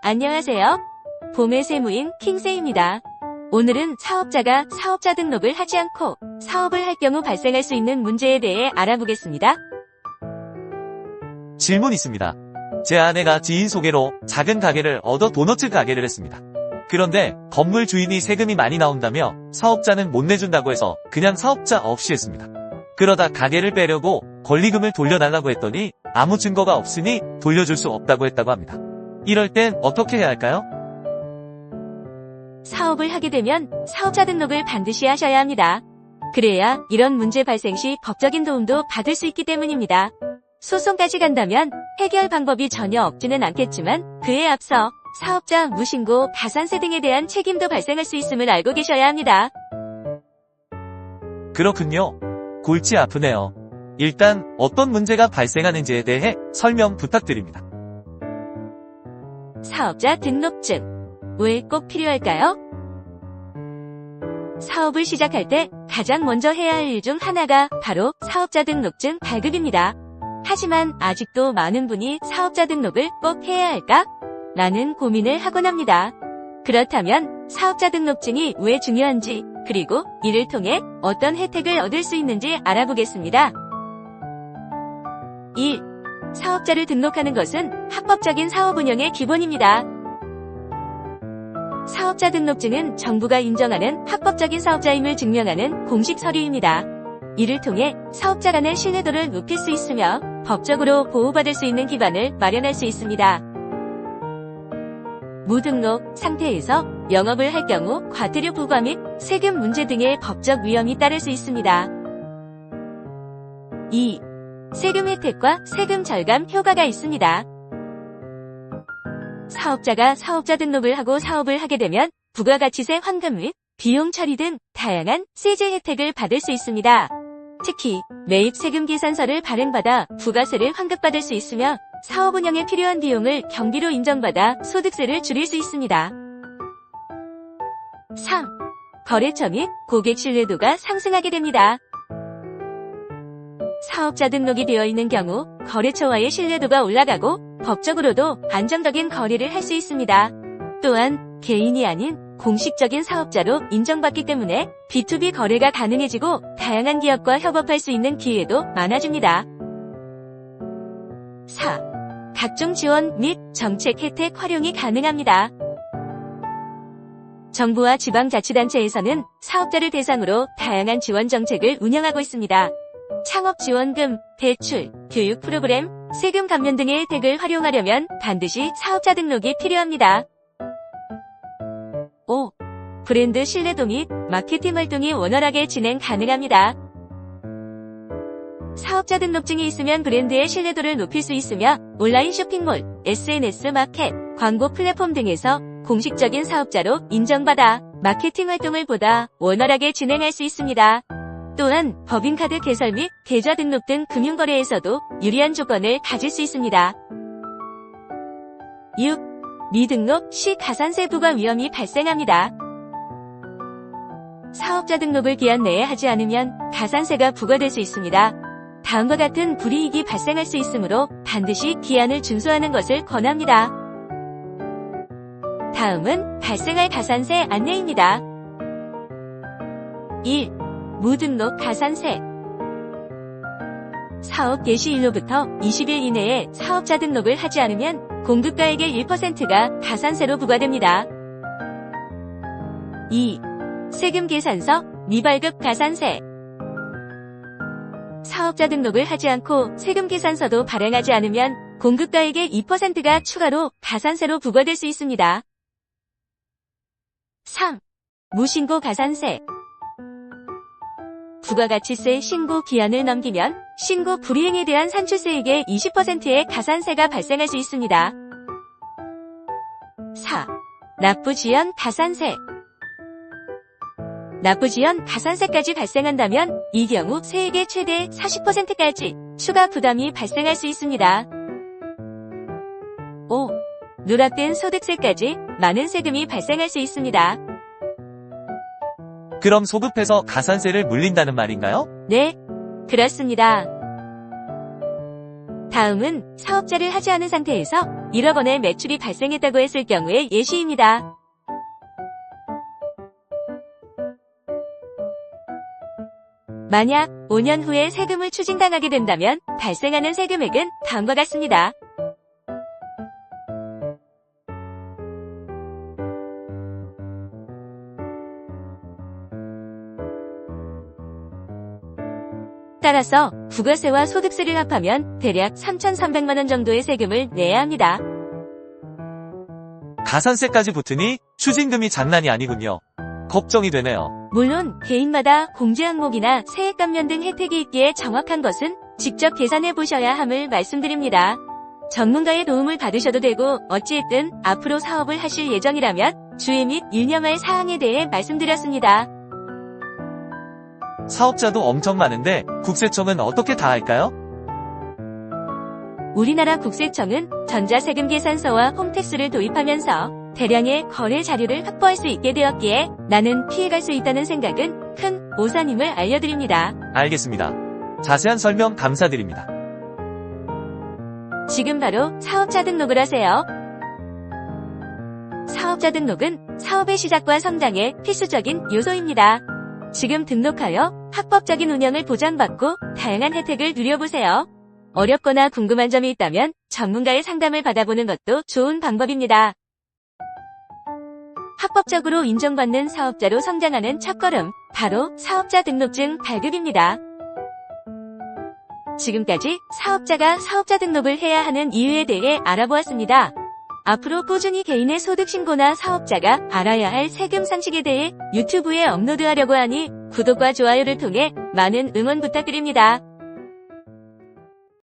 안녕하세요. 봄의 세무인 킹세입니다. 오늘은 사업자가 사업자 등록을 하지 않고 사업을 할 경우 발생할 수 있는 문제에 대해 알아보겠습니다. 질문 있습니다. 제 아내가 지인 소개로 작은 가게를 얻어 도너츠 가게를 했습니다. 그런데 건물 주인이 세금이 많이 나온다며 사업자는 못 내준다고 해서 그냥 사업자 없이 했습니다. 그러다 가게를 빼려고 권리금을 돌려달라고 했더니 아무 증거가 없으니 돌려줄 수 없다고 했다고 합니다. 이럴 땐 어떻게 해야 할까요? 사업을 하게 되면 사업자 등록을 반드시 하셔야 합니다. 그래야 이런 문제 발생 시 법적인 도움도 받을 수 있기 때문입니다. 소송까지 간다면 해결 방법이 전혀 없지는 않겠지만 그에 앞서 사업자 무신고, 가산세 등에 대한 책임도 발생할 수 있음을 알고 계셔야 합니다. 그렇군요. 골치 아프네요. 일단 어떤 문제가 발생하는지에 대해 설명 부탁드립니다. 사업자 등록증. 왜 꼭 필요할까요? 사업을 시작할 때 가장 먼저 해야 할 일 중 하나가 바로 사업자 등록증 발급입니다. 하지만 아직도 많은 분이 사업자 등록을 꼭 해야 할까? 라는 고민을 하곤 합니다. 그렇다면 사업자 등록증이 왜 중요한지, 그리고 이를 통해 어떤 혜택을 얻을 수 있는지 알아보겠습니다. 1. 사업자를 등록하는 것은 합법적인 사업 운영의 기본입니다. 사업자 등록증은 정부가 인정하는 합법적인 사업자임을 증명하는 공식 서류입니다. 이를 통해 사업자 간의 신뢰도를 높일 수 있으며 법적으로 보호받을 수 있는 기반을 마련할 수 있습니다. 무등록 상태에서 영업을 할 경우 과태료 부과 및 세금 문제 등의 법적 위험이 따를 수 있습니다. 2. 세금 혜택과 세금 절감 효과가 있습니다. 사업자가 사업자 등록을 하고 사업을 하게 되면 부가가치세 환급 및 비용 처리 등 다양한 세제 혜택을 받을 수 있습니다. 특히 매입 세금 계산서를 발행받아 부가세를 환급받을 수 있으며 사업 운영에 필요한 비용을 경비로 인정받아 소득세를 줄일 수 있습니다. 3. 거래처 및 고객 신뢰도가 상승하게 됩니다. 사업자 등록이 되어 있는 경우 거래처와의 신뢰도가 올라가고 법적으로도 안정적인 거래를 할 수 있습니다. 또한 개인이 아닌 공식적인 사업자로 인정받기 때문에 B2B 거래가 가능해지고 다양한 기업과 협업할 수 있는 기회도 많아집니다. 4. 각종 지원 및 정책 혜택 활용이 가능합니다. 정부와 지방자치단체에서는 사업자를 대상으로 다양한 지원 정책을 운영하고 있습니다. 창업지원금, 대출, 교육 프로그램, 세금 감면 등의 혜택을 활용하려면 반드시 사업자 등록이 필요합니다. 5. 브랜드 신뢰도 및 마케팅 활동이 원활하게 진행 가능합니다. 사업자 등록증이 있으면 브랜드의 신뢰도를 높일 수 있으며 온라인 쇼핑몰, SNS 마켓, 광고 플랫폼 등에서 공식적인 사업자로 인정받아 마케팅 활동을 보다 원활하게 진행할 수 있습니다. 또한 법인카드 개설 및 계좌 등록 등 금융거래에서도 유리한 조건을 가질 수 있습니다. 6. 미등록 시 가산세 부과 위험이 발생합니다. 사업자 등록을 기한 내에 하지 않으면 가산세가 부과될 수 있습니다. 다음과 같은 불이익이 발생할 수 있으므로 반드시 기한을 준수하는 것을 권합니다. 다음은 발생할 가산세 안내입니다. 1. 무등록 가산세. 사업 개시일로부터 20일 이내에 사업자 등록을 하지 않으면 공급가액의 1%가 가산세로 부과됩니다. 2. 세금 계산서 미발급 가산세. 사업자 등록을 하지 않고 세금 계산서도 발행하지 않으면 공급가액의 2%가 추가로 가산세로 부과될 수 있습니다. 3. 무신고 가산세. 부가가치세 신고 기한을 넘기면 신고 불이행에 대한 산출세액의 20%의 가산세가 발생할 수 있습니다. 4. 납부지연 가산세. 납부지연 가산세까지 발생한다면 이 경우 세액의 최대 40%까지 추가 부담이 발생할 수 있습니다. 5. 누락된 소득세까지 많은 세금이 발생할 수 있습니다. 그럼 소급해서 가산세를 물린다는 말인가요? 네, 그렇습니다. 다음은 사업자를 하지 않은 상태에서 1억 원의 매출이 발생했다고 했을 경우의 예시입니다. 만약 5년 후에 세금을 추징당하게 된다면 발생하는 세금액은 다음과 같습니다. 따라서 부가세와 소득세를 합하면 대략 3,300만 원 정도의 세금을 내야 합니다. 가산세까지 붙으니 추징금이 장난이 아니군요. 걱정이 되네요. 물론 개인마다 공제 항목이나 세액 감면 등 혜택이 있기에 정확한 것은 직접 계산해 보셔야 함을 말씀드립니다. 전문가의 도움을 받으셔도 되고 어찌됐든 앞으로 사업을 하실 예정이라면 주의 및 유념할 사항에 대해 말씀드렸습니다. 사업자도 엄청 많은데 국세청은 어떻게 다 할까요? 우리나라 국세청은 전자세금 계산서와 홈택스를 도입하면서 대량의 거래 자료를 확보할 수 있게 되었기에 나는 피해갈 수 있다는 생각은 큰 오산임을 알려드립니다. 알겠습니다. 자세한 설명 감사드립니다. 지금 바로 사업자 등록을 하세요. 사업자 등록은 사업의 시작과 성장에 필수적인 요소입니다. 지금 등록하여 합법적인 운영을 보장받고 다양한 혜택을 누려보세요. 어렵거나 궁금한 점이 있다면 전문가의 상담을 받아보는 것도 좋은 방법입니다. 합법적으로 인정받는 사업자로 성장하는 첫걸음, 바로 사업자 등록증 발급입니다. 지금까지 사업자가 사업자 등록을 해야 하는 이유에 대해 알아보았습니다. 앞으로 꾸준히 개인의 소득 신고나 사업자가 알아야 할 세금 상식에 대해 유튜브에 업로드하려고 하니 구독과 좋아요를 통해 많은 응원 부탁드립니다.